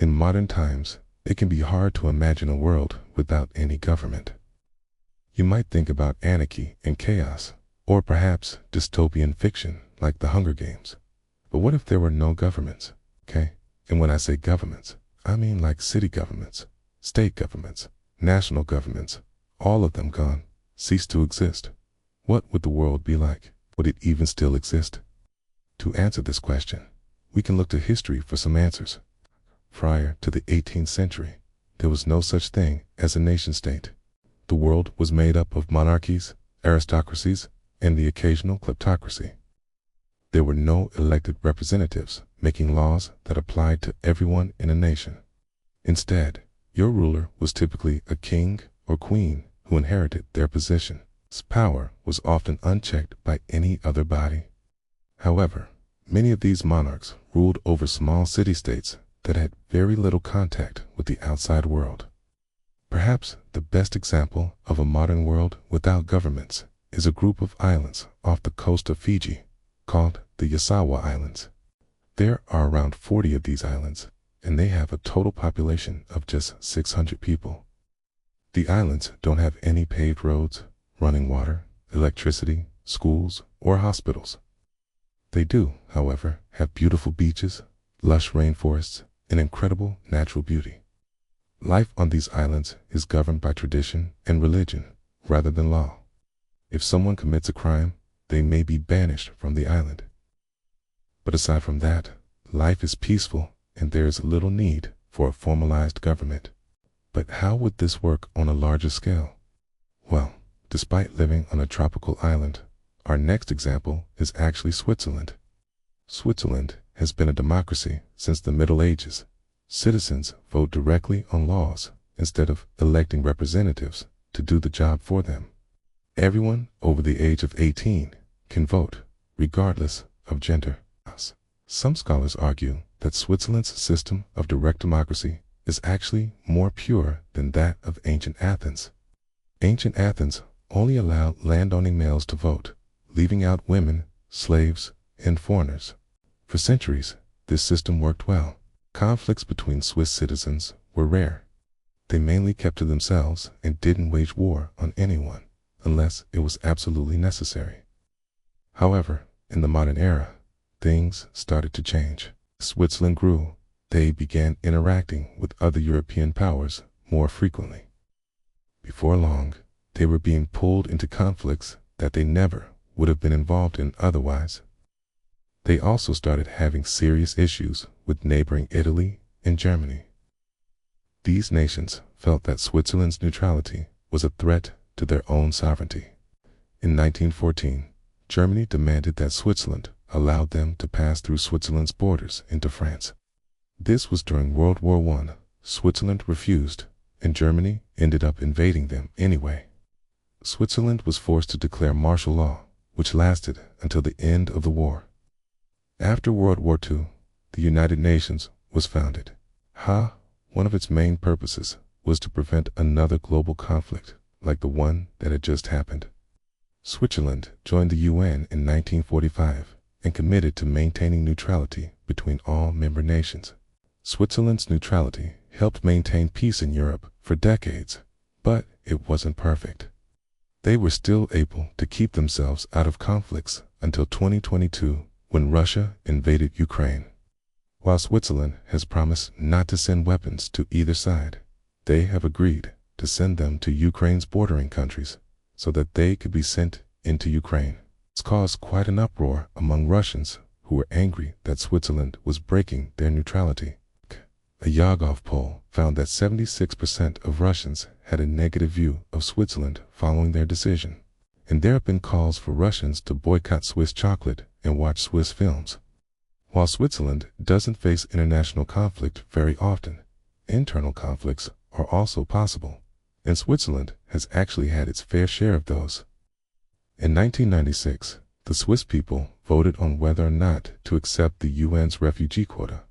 In modern times, it can be hard to imagine a world without any government. You might think about anarchy and chaos, or perhaps dystopian fiction like the Hunger Games. But what if there were no governments, okay? And when I say governments, I mean like city governments, state governments, national governments, all of them gone, cease to exist. What would the world be like? Would it even still exist? To answer this question, we can look to history for some answers. Prior to the 18th century, there was no such thing as a nation-state. The world was made up of monarchies, aristocracies, and the occasional kleptocracy. There were no elected representatives making laws that applied to everyone in a nation. Instead, your ruler was typically a king or queen who inherited their position. His power was often unchecked by any other body. However, many of these monarchs ruled over small city-states that had very little contact with the outside world. Perhaps the best example of a modern world without governments is a group of islands off the coast of Fiji called the Yasawa Islands. There are around 40 of these islands, and they have a total population of just 600 people. The islands don't have any paved roads, running water, electricity, schools, or hospitals. They do, however, have beautiful beaches, lush rainforests, and incredible natural beauty. Life on these islands is governed by tradition and religion rather than law. If someone commits a crime, they may be banished from the island. But aside from that, life is peaceful and there is little need for a formalized government. But how would this work on a larger scale? Well, despite living on a tropical island, our next example is actually Switzerland. Switzerland has been a democracy since the Middle Ages. Citizens vote directly on laws instead of electing representatives to do the job for them. Everyone over the age of 18 can vote, regardless of gender. Some scholars argue that Switzerland's system of direct democracy is actually more pure than that of ancient Athens. Ancient Athens only allowed landowning males to vote, leaving out women, slaves, and foreigners. For centuries, this system worked well. Conflicts between Swiss citizens were rare. They mainly kept to themselves and didn't wage war on anyone unless it was absolutely necessary. However, in the modern era, things started to change. Switzerland grew. They began interacting with other European powers more frequently. Before long, they were being pulled into conflicts that they never would have been involved in otherwise. They also started having serious issues with neighboring Italy and Germany. These nations felt that Switzerland's neutrality was a threat to their own sovereignty. In 1914, Germany demanded that Switzerland allowed them to pass through Switzerland's borders into France. This was during World War I. Switzerland refused, and Germany ended up invading them anyway. Switzerland was forced to declare martial law, which lasted until the end of the war. After World War II, the United Nations was founded. One of its main purposes was to prevent another global conflict like the one that had just happened. Switzerland joined the UN in 1945 and committed to maintaining neutrality between all member nations. Switzerland's neutrality helped maintain peace in Europe for decades, but it wasn't perfect. They were still able to keep themselves out of conflicts until 2022, when Russia invaded Ukraine. While Switzerland has promised not to send weapons to either side, they have agreed to send them to Ukraine's bordering countries so that they could be sent into Ukraine. It's caused quite an uproar among Russians who were angry that Switzerland was breaking their neutrality. A YouGov poll found that 76% of Russians had a negative view of Switzerland following their decision, and there have been calls for Russians to boycott Swiss chocolate and watch Swiss films. While Switzerland doesn't face international conflict very often, internal conflicts are also possible, and Switzerland has actually had its fair share of those. In 1996, the Swiss people voted on whether or not to accept the UN's refugee quota.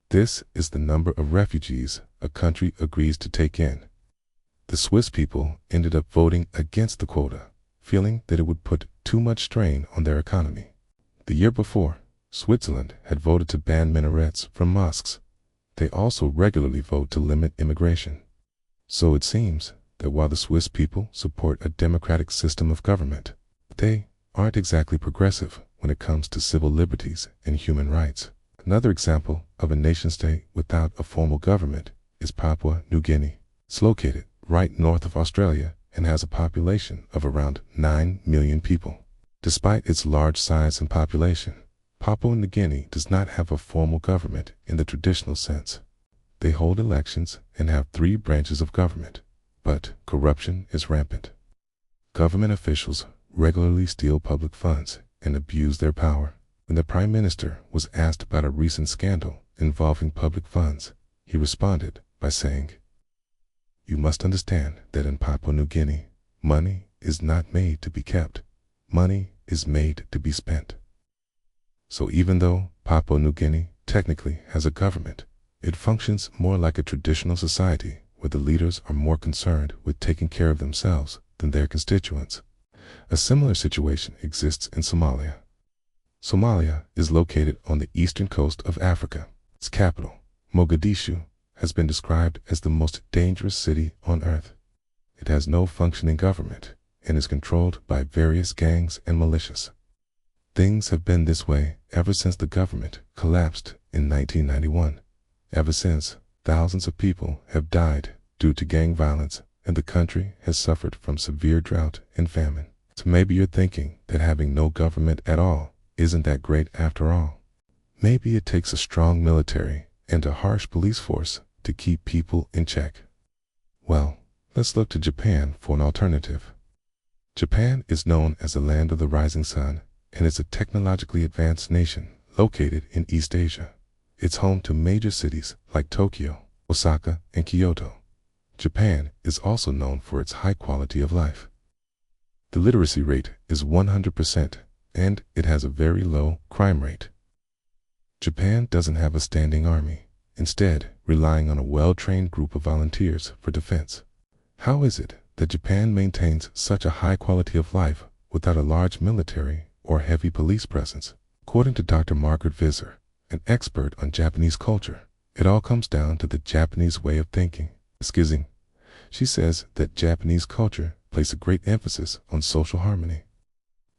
This is the number of refugees a country agrees to take in. The Swiss people ended up voting against the quota, feeling that it would put too much strain on their economy. The year before, Switzerland had voted to ban minarets from mosques. They also regularly vote to limit immigration. So it seems that while the Swiss people support a democratic system of government, they aren't exactly progressive when it comes to civil liberties and human rights. Another example of a nation-state without a formal government is Papua New Guinea. It's located right north of Australia and has a population of around 9 million people. Despite its large size and population, Papua New Guinea does not have a formal government in the traditional sense. They hold elections and have 3 branches of government, but corruption is rampant. Government officials regularly steal public funds and abuse their power. When the Prime Minister was asked about a recent scandal involving public funds, he responded by saying, "You must understand that in Papua New Guinea, money is not made to be kept. Money is made to be spent." So even though Papua New Guinea technically has a government, it functions more like a traditional society where the leaders are more concerned with taking care of themselves than their constituents. A similar situation exists in Somalia. Somalia is located on the eastern coast of Africa. Its capital, Mogadishu, has been described as the most dangerous city on earth. It has no functioning government and is controlled by various gangs and militias. Things have been this way ever since the government collapsed in 1991. Ever since, thousands of people have died due to gang violence, and the country has suffered from severe drought and famine. So maybe you're thinking that having no government at all isn't that great after all. Maybe it takes a strong military and a harsh police force to keep people in check. Well, let's look to Japan for an alternative. Japan is known as the land of the rising sun, and is a technologically advanced nation located in East Asia. It's home to major cities like Tokyo, Osaka, and Kyoto. Japan is also known for its high quality of life. The literacy rate is 100%, and it has a very low crime rate. Japan doesn't have a standing army, instead relying on a well-trained group of volunteers for defense. How is it that Japan maintains such a high quality of life without a large military or heavy police presence? According to Dr. Margaret Visser, an expert on Japanese culture, it all comes down to the Japanese way of thinking. She says that Japanese culture places a great emphasis on social harmony.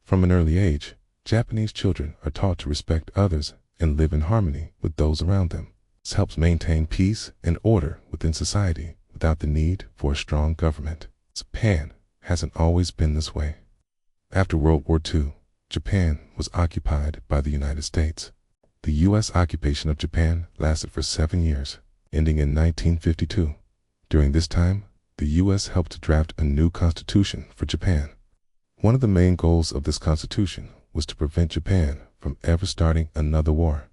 From an early age, Japanese children are taught to respect others and live in harmony with those around them. This helps maintain peace and order within society without the need for a strong government. Japan hasn't always been this way. After World War II, Japan was occupied by the United States. The U.S. occupation of Japan lasted for 7 years, ending in 1952. During this time, the U.S. helped to draft a new constitution for Japan. One of the main goals of this constitution was to prevent Japan from ever starting another war.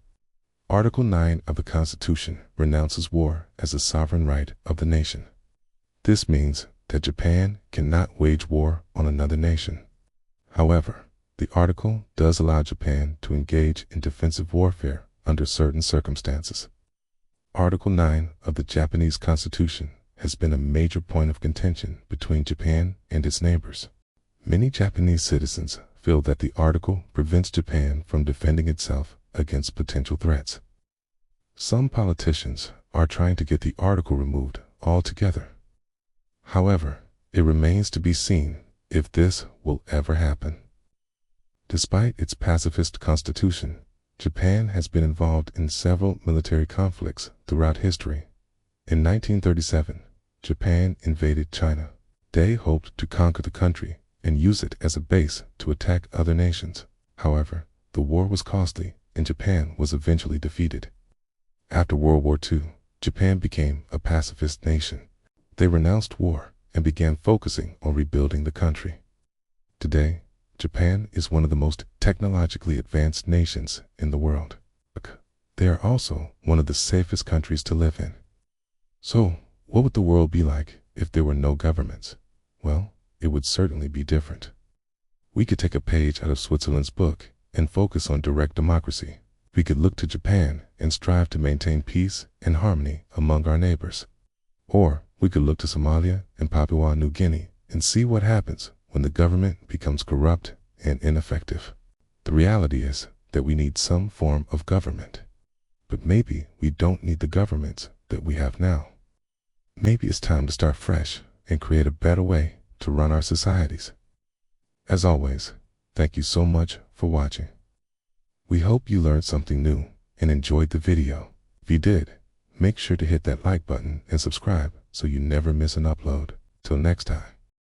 Article 9 of the Constitution renounces war as a sovereign right of the nation. This means that Japan cannot wage war on another nation. However, the article does allow Japan to engage in defensive warfare under certain circumstances. Article 9 of the Japanese Constitution has been a major point of contention between Japan and its neighbors. Many Japanese citizens feel that the article prevents Japan from defending itself against potential threats. Some politicians are trying to get the article removed altogether. However, it remains to be seen if this will ever happen. Despite its pacifist constitution, Japan has been involved in several military conflicts throughout history. In 1937, Japan invaded China. They hoped to conquer the country and use it as a base to attack other nations. However, the war was costly and Japan was eventually defeated. After World War II, Japan became a pacifist nation. They renounced war and began focusing on rebuilding the country. Today, Japan is one of the most technologically advanced nations in the world. They are also one of the safest countries to live in. So, what would the world be like if there were no governments? Well, it would certainly be different. We could take a page out of Switzerland's book and focus on direct democracy. We could look to Japan and strive to maintain peace and harmony among our neighbors. Or we could look to Somalia and Papua New Guinea and see what happens when the government becomes corrupt and ineffective. The reality is that we need some form of government. But maybe we don't need the governments that we have now. Maybe it's time to start fresh and create a better way to run our societies. As always, thank you so much for watching. We hope you learned something new and enjoyed the video. If you did, make sure to hit that like button and subscribe so you never miss an upload. Till next time.